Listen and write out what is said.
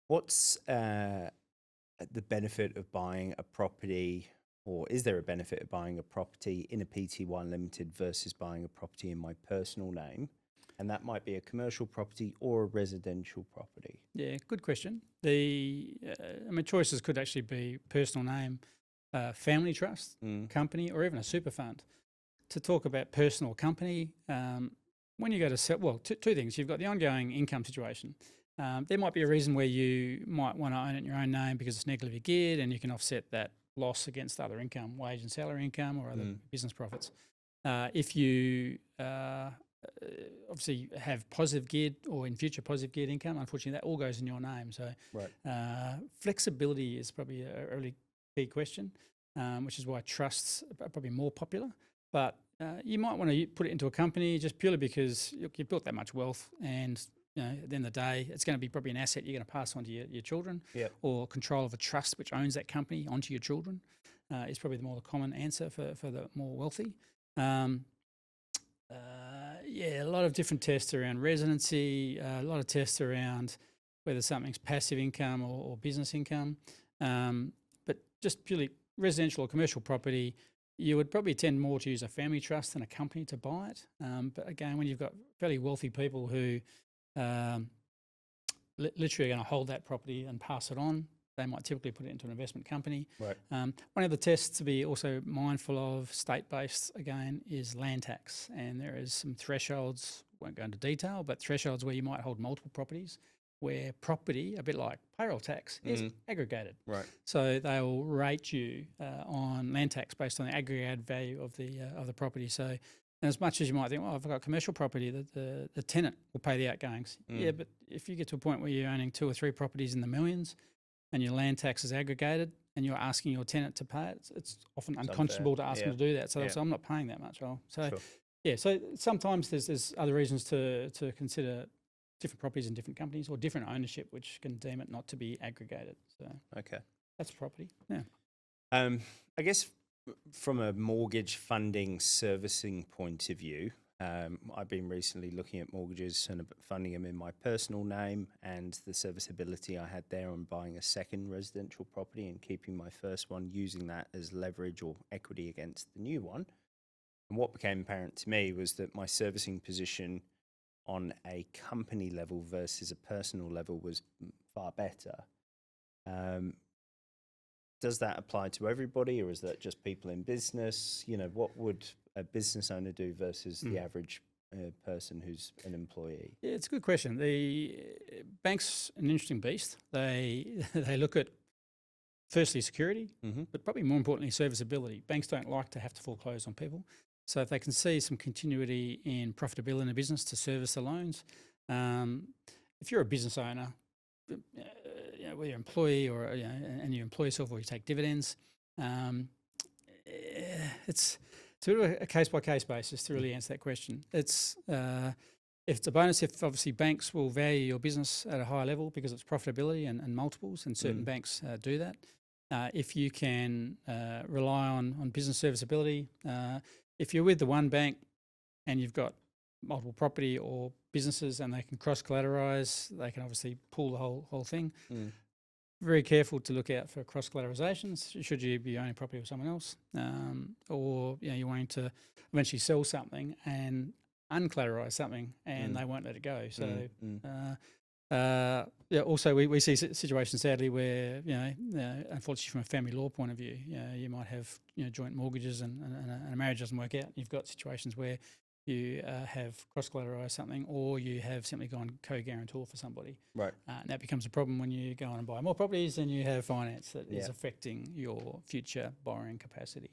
What's the benefit of buying a property, or is there a benefit of buying a property in a Pty Ltd versus buying a property in my personal name? And that might be a commercial property or a residential property. Yeah, good question. Choices could actually be personal name, family trust, company, or even a super fund. To talk about personal company, when you go to sell, well, two things. You've got the ongoing income situation. There might be a reason where you might want to own it in your own name because it's negatively geared and you can offset that loss against other income, wage and salary income or other business profits. If you obviously have positive geared or in future positive geared income, unfortunately that all goes in your name. So flexibility is probably a really key question, which is why trusts are probably more popular. But you might want to put it into a company just purely because you've built that much wealth, and at the end of the day, it's going to be probably an asset you're going to pass on to your children, or control of a trust which owns that company onto your children is probably the more common answer for the more wealthy. A lot of different tests around residency, a lot of tests around whether something's passive income or business income. But just purely residential or commercial property, you would probably tend more to use a family trust than a company to buy it. But again, when you've got fairly wealthy people who literally are going to hold that property and pass it on, they might typically put it into an investment company. One of the tests to be also mindful of, state-based again, is land tax. And there is some thresholds, won't go into detail, but thresholds where you might hold multiple properties, where property, a bit like payroll tax, is aggregated. So they'll rate you on land tax based on the aggregated value of the property. So, and as much as you might think, well, if I've got commercial property, the tenant will pay the outgoings. Yeah, but if you get to a point where you're owning 2 or 3 properties in the millions and your land tax is aggregated and you're asking your tenant to pay it, it's often unconscionable to ask them to do that. So I'm not paying that much. So sometimes there's other reasons to consider different properties in different companies or different ownership, which can deem it not to be aggregated. So that's property. Yeah. I guess from a mortgage funding servicing point of view, I've been recently looking at mortgages and funding them in my personal name, and the serviceability I had there on buying a second residential property and keeping my first one, using that as leverage or equity against the new one. And what became apparent to me was that my servicing position on a company level versus a personal level was far better. Does that apply to everybody, or is that just people in business? What would a business owner do versus the average person who's an employee? Yeah, it's a good question. The bank's an interesting beast. They look at, firstly, security, but probably more importantly, serviceability. Banks don't like to have to foreclose on people. So if they can see some continuity in profitability in a business to service the loans, if you're a business owner, whether you're an employee or and you employ yourself or you take dividends, it's sort of a case-by-case basis to really answer that question. It's if it's a bonus, if obviously banks will value your business at a higher level because it's profitability and multiples, and certain banks do that. If you can rely on business serviceability, if you're with the one bank and you've got multiple property or businesses and they can cross-collateralise, they can obviously pull the whole thing. Very careful to look out for cross-collateralisations should you be owning property with someone else, or you're wanting to eventually sell something and uncollateralise something and they won't let it go. So also we see situations sadly where unfortunately from a family law point of view, you might have joint mortgages and a marriage doesn't work out. You've got situations where you have cross-collateralised something, or you have simply gone co-guarantor for somebody. And that becomes a problem when you go on and buy more properties and you have finance that is affecting your future borrowing capacity.